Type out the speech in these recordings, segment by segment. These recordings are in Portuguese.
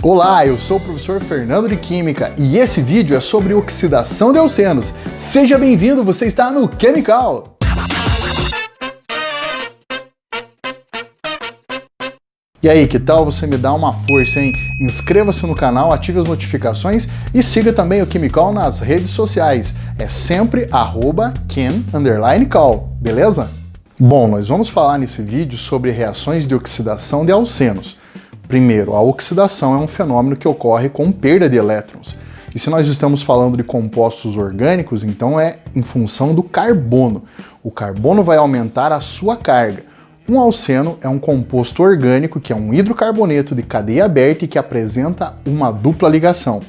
Olá, eu sou o professor Fernando de Química e esse vídeo é sobre oxidação de alcenos. Seja bem-vindo, você está no Chemical! E aí, que tal você me dar uma força, hein? Inscreva-se no canal, ative as notificações e siga também o Chemical nas redes sociais. É sempre @chem_call, beleza? Bom, nós vamos falar nesse vídeo sobre reações de oxidação de alcenos. Primeiro, a oxidação é um fenômeno que ocorre com perda de elétrons. E se nós estamos falando de compostos orgânicos, então é em função do carbono. O carbono vai aumentar a sua carga. Um alceno é um composto orgânico que é um hidrocarboneto de cadeia aberta e que apresenta uma dupla ligação.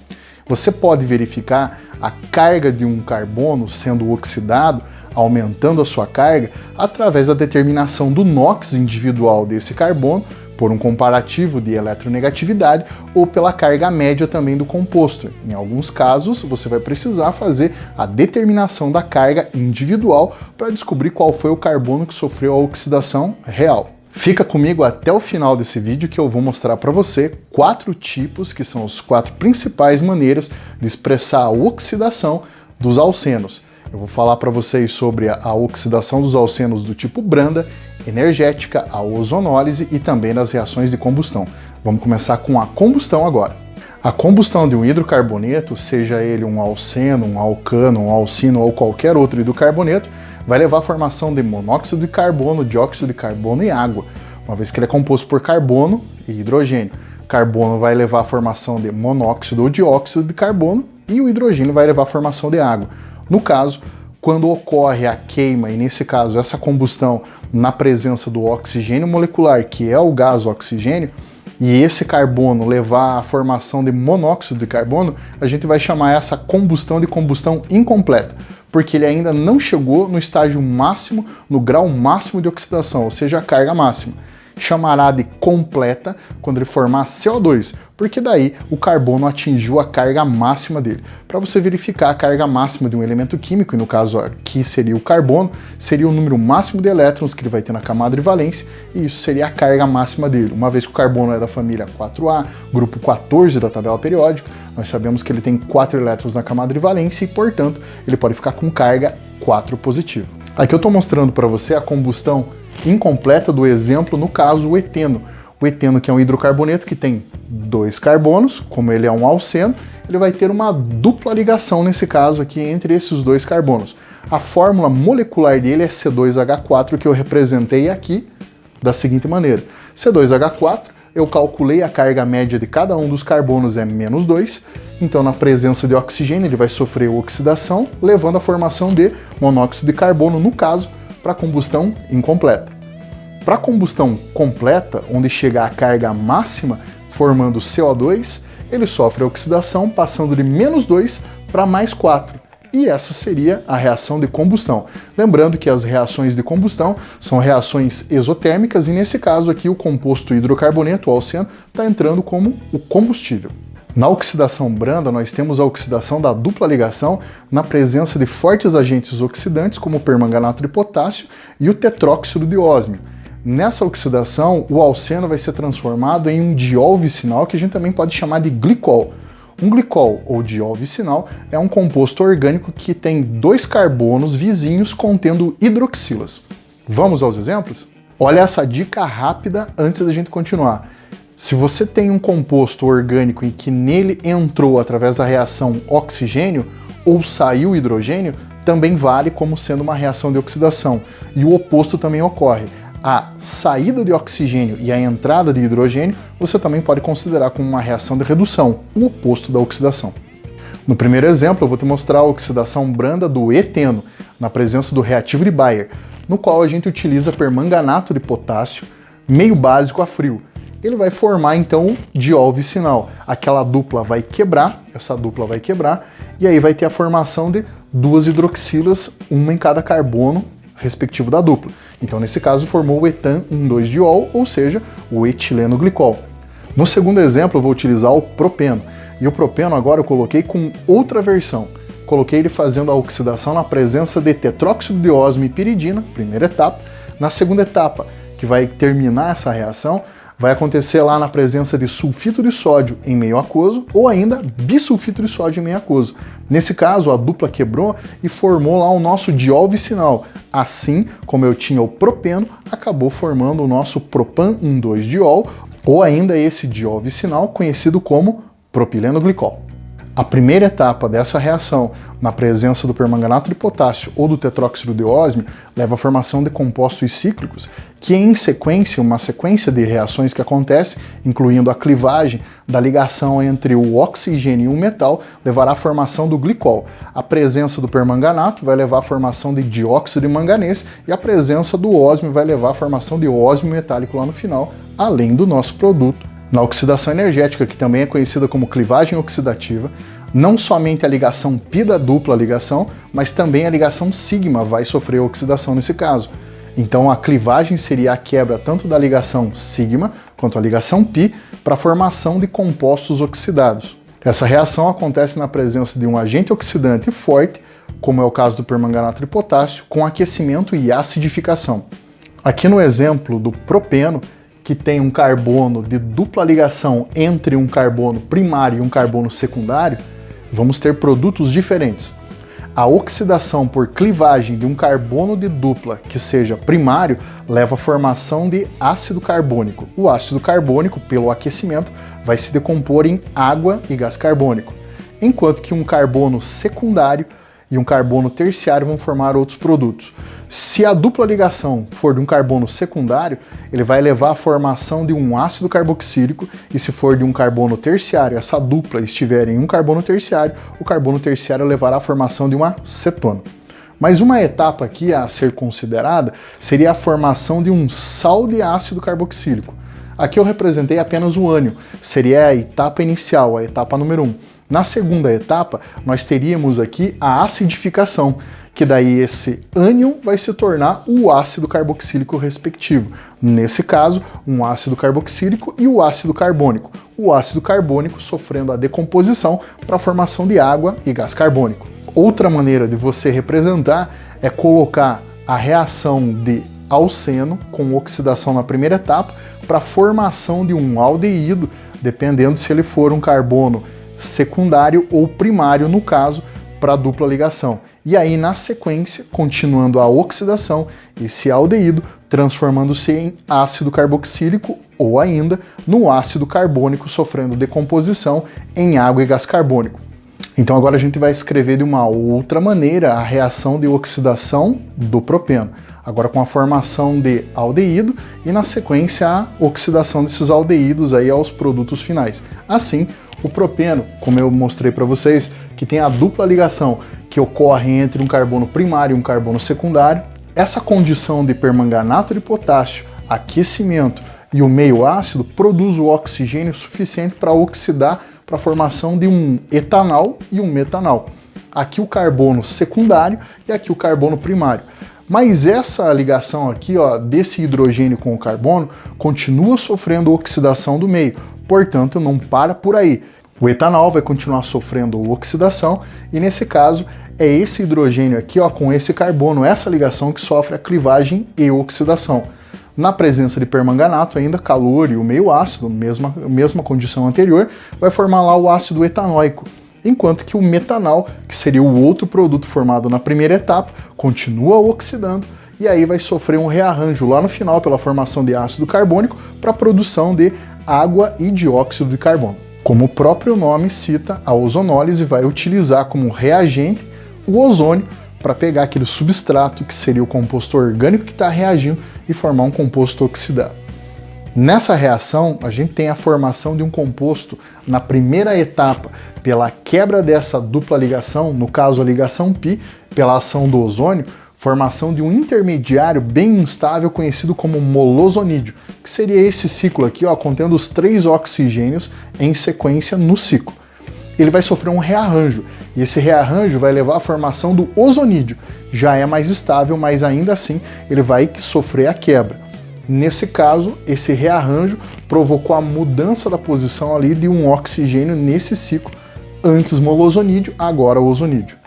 Você pode verificar a carga de um carbono sendo oxidado, aumentando a sua carga, através da determinação do NOx individual desse carbono, por um comparativo de eletronegatividade ou pela carga média também do composto. Em alguns casos, você vai precisar fazer a determinação da carga individual para descobrir qual foi o carbono que sofreu a oxidação real. Fica comigo até o final desse vídeo que eu vou mostrar para você 4 tipos, que são as 4 principais maneiras de expressar a oxidação dos alcenos. Eu vou falar para vocês sobre a oxidação dos alcenos do tipo branda, energética, a ozonólise e também das reações de combustão. Vamos começar com a combustão agora. A combustão de um hidrocarboneto, seja ele um alceno, um alcano, um alcino ou qualquer outro hidrocarboneto, vai levar à formação de monóxido de carbono, dióxido de carbono e água, uma vez que ele é composto por carbono e hidrogênio. Carbono vai levar à formação de monóxido ou dióxido de carbono e o hidrogênio vai levar à formação de água. No caso, quando ocorre a queima, e nesse caso essa combustão na presença do oxigênio molecular, que é o gás oxigênio, e esse carbono levar à formação de monóxido de carbono, a gente vai chamar essa combustão de combustão incompleta, porque ele ainda não chegou no estágio máximo, no grau máximo de oxidação, ou seja, a carga máxima. Chamará de completa quando ele formar CO2, porque daí o carbono atingiu a carga máxima dele. Para você verificar a carga máxima de um elemento químico, e no caso aqui seria o carbono, seria o número máximo de elétrons que ele vai ter na camada de valência, e isso seria a carga máxima dele. Uma vez que o carbono é da família 4A, grupo 14 da tabela periódica, nós sabemos que ele tem 4 elétrons na camada de valência e, portanto, ele pode ficar com carga 4 positiva. Aqui eu estou mostrando para você a combustão incompleta do exemplo, no caso o eteno. O eteno, que é um hidrocarboneto que tem 2 carbonos, como ele é um alceno, ele vai ter uma dupla ligação nesse caso aqui entre esses 2 carbonos. A fórmula molecular dele é C2H4, que eu representei aqui da seguinte maneira. C2H4, eu calculei a carga média de cada um dos carbonos é -2, então na presença de oxigênio ele vai sofrer oxidação, levando à formação de monóxido de carbono, no caso, para combustão incompleta. Para combustão completa, onde chega a carga máxima, formando CO2, ele sofre a oxidação, passando de -2 para +4. E essa seria a reação de combustão. Lembrando que as reações de combustão são reações exotérmicas e nesse caso aqui o composto hidrocarboneto, o alceno, está entrando como o combustível. Na oxidação branda, nós temos a oxidação da dupla ligação na presença de fortes agentes oxidantes como o permanganato de potássio e o tetróxido de ósmio. Nessa oxidação, o alceno vai ser transformado em um diol vicinal, que a gente também pode chamar de glicol. Um glicol, ou diol vicinal, é um composto orgânico que tem 2 carbonos vizinhos contendo hidroxilas. Vamos aos exemplos? Olha essa dica rápida antes da gente continuar. Se você tem um composto orgânico em que nele entrou através da reação oxigênio ou saiu hidrogênio, também vale como sendo uma reação de oxidação. E o oposto também ocorre. A saída de oxigênio e a entrada de hidrogênio você também pode considerar como uma reação de redução, o oposto da oxidação. No primeiro exemplo, eu vou te mostrar a oxidação branda do eteno, na presença do reativo de Baeyer, no qual a gente utiliza permanganato de potássio, meio básico a frio. Ele vai formar então o diol vicinal. Aquela dupla vai quebrar, essa dupla vai quebrar, e aí vai ter a formação de 2 hidroxilas, uma em cada carbono respectivo da dupla. Então, nesse caso, formou o etan 1,2-diol, ou seja, o etileno glicol. No segundo exemplo, eu vou utilizar o propeno. E o propeno agora eu coloquei com outra versão. Coloquei ele fazendo a oxidação na presença de tetróxido de ósmio e piridina, primeira etapa. Na segunda etapa, que vai terminar essa reação, vai acontecer lá na presença de sulfito de sódio em meio aquoso ou ainda bisulfito de sódio em meio aquoso. Nesse caso, a dupla quebrou e formou lá o nosso diol vicinal. Assim como eu tinha o propeno, acabou formando o nosso propan-1,2-diol ou ainda esse diol vicinal conhecido como propilenoglicol. A primeira etapa dessa reação, na presença do permanganato de potássio ou do tetróxido de ósmio, leva à formação de compostos cíclicos, que em sequência, uma sequência de reações que acontece, incluindo a clivagem da ligação entre o oxigênio e o metal, levará à formação do glicol. A presença do permanganato vai levar à formação de dióxido de manganês e a presença do ósmio vai levar à formação de ósmio metálico lá no final, além do nosso produto. Na oxidação energética, que também é conhecida como clivagem oxidativa, não somente a ligação π da dupla ligação, mas também a ligação sigma vai sofrer oxidação nesse caso. Então a clivagem seria a quebra tanto da ligação sigma quanto a ligação π para a formação de compostos oxidados. Essa reação acontece na presença de um agente oxidante forte, como é o caso do permanganato de potássio, com aquecimento e acidificação. Aqui no exemplo do propeno, que tem um carbono de dupla ligação entre um carbono primário e um carbono secundário, vamos ter produtos diferentes. A oxidação por clivagem de um carbono de dupla que seja primário leva à formação de ácido carbônico. O ácido carbônico, pelo aquecimento, vai se decompor em água e gás carbônico, enquanto que um carbono secundário e um carbono terciário vão formar outros produtos. Se a dupla ligação for de um carbono secundário, ele vai levar à formação de um ácido carboxílico, e se for de um carbono terciário, essa dupla estiver em um carbono terciário, o carbono terciário levará à formação de uma cetona. Mas uma etapa aqui a ser considerada seria a formação de um sal de ácido carboxílico. Aqui eu representei apenas o ânion, seria a etapa inicial, a etapa número 1. Na segunda etapa, nós teríamos aqui a acidificação, que daí esse ânion vai se tornar o ácido carboxílico respectivo. Nesse caso, um ácido carboxílico e o ácido carbônico. O ácido carbônico sofrendo a decomposição para a formação de água e gás carbônico. Outra maneira de você representar é colocar a reação de alceno com oxidação na primeira etapa para a formação de um aldeído, dependendo se ele for um carbono secundário ou primário, no caso, para a dupla ligação. E aí, na sequência, continuando a oxidação, esse aldeído transformando-se em ácido carboxílico ou ainda no ácido carbônico, sofrendo decomposição em água e gás carbônico. Então agora a gente vai escrever de uma outra maneira a reação de oxidação do propeno. Agora com a formação de aldeído e na sequência a oxidação desses aldeídos aí aos produtos finais. Assim, o propeno, como eu mostrei para vocês, que tem a dupla ligação que ocorre entre um carbono primário e um carbono secundário, essa condição de permanganato de potássio, aquecimento e o meio ácido produz o oxigênio suficiente para oxidar para a formação de um etanol e um metanol. Aqui o carbono secundário e aqui o carbono primário. Mas essa ligação aqui, ó, desse hidrogênio com o carbono continua sofrendo oxidação do meio, portanto não para por aí. O etanol vai continuar sofrendo oxidação e nesse caso é esse hidrogênio aqui, ó, com esse carbono, essa ligação que sofre a clivagem e oxidação. Na presença de permanganato, ainda calor e o meio ácido, mesma condição anterior, vai formar lá o ácido etanóico, enquanto que o metanol, que seria o outro produto formado na primeira etapa, continua oxidando e aí vai sofrer um rearranjo lá no final pela formação de ácido carbônico para a produção de água e dióxido de carbono. Como o próprio nome cita, a ozonólise vai utilizar como reagente o ozônio para pegar aquele substrato que seria o composto orgânico que está reagindo e formar um composto oxidado. Nessa reação, a gente tem a formação de um composto na primeira etapa pela quebra dessa dupla ligação, no caso a ligação π, pela ação do ozônio, formação de um intermediário bem instável conhecido como molosonídeo, que seria esse ciclo aqui, ó, contendo os 3 oxigênios em sequência no ciclo. Ele vai sofrer um rearranjo, e esse rearranjo vai levar à formação do ozonídeo. Já é mais estável, mas ainda assim ele vai sofrer a quebra. Nesse caso, esse rearranjo provocou a mudança da posição ali de um oxigênio nesse ciclo, antes molosonídeo, agora ozonídeo.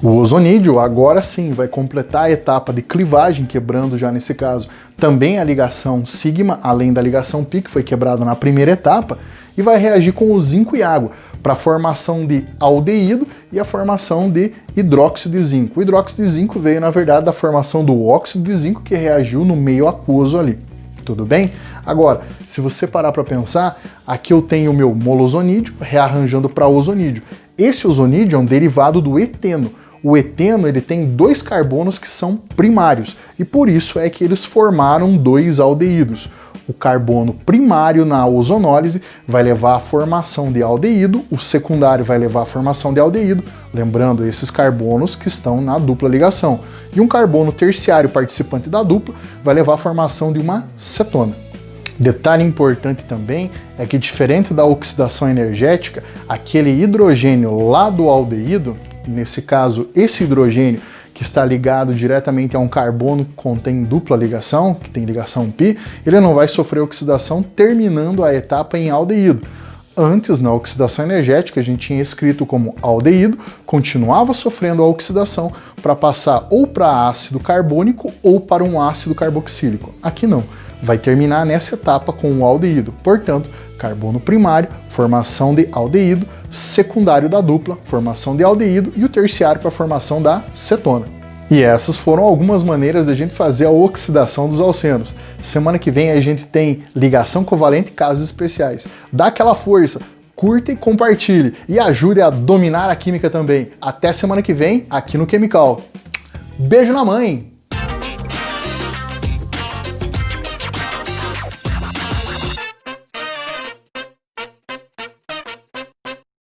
O ozonídeo, agora sim, vai completar a etapa de clivagem, quebrando já nesse caso também a ligação sigma, além da ligação π, que foi quebrada na primeira etapa, e vai reagir com o zinco e água para a formação de aldeído e a formação de hidróxido de zinco. O hidróxido de zinco veio, na verdade, da formação do óxido de zinco que reagiu no meio aquoso ali. Tudo bem? Agora, se você parar para pensar, aqui eu tenho o meu molozonídeo rearranjando para ozonídeo. Esse ozonídeo é um derivado do eteno. O eteno ele tem 2 carbonos que são primários e por isso é que eles formaram 2 aldeídos. O carbono primário na ozonólise vai levar à formação de aldeído, o secundário vai levar à formação de aldeído, lembrando esses carbonos que estão na dupla ligação. E um carbono terciário participante da dupla vai levar à formação de uma cetona. Detalhe importante também é que, diferente da oxidação energética, aquele hidrogênio lá do aldeído, nesse caso esse hidrogênio que está ligado diretamente a um carbono que contém dupla ligação, que tem ligação π, ele não vai sofrer oxidação terminando a etapa em aldeído. Antes, na oxidação energética, a gente tinha escrito como aldeído, continuava sofrendo a oxidação para passar ou para ácido carbônico ou para um ácido carboxílico. Aqui não, vai terminar nessa etapa com o aldeído. Portanto, carbono primário, formação de aldeído, secundário da dupla, formação de aldeído e o terciário para a formação da cetona. E essas foram algumas maneiras de a gente fazer a oxidação dos alcenos. Semana que vem a gente tem ligação covalente e casos especiais. Dá aquela força, curta e compartilhe e ajude a dominar a química também. Até semana que vem aqui no Chemical. Beijo na mãe!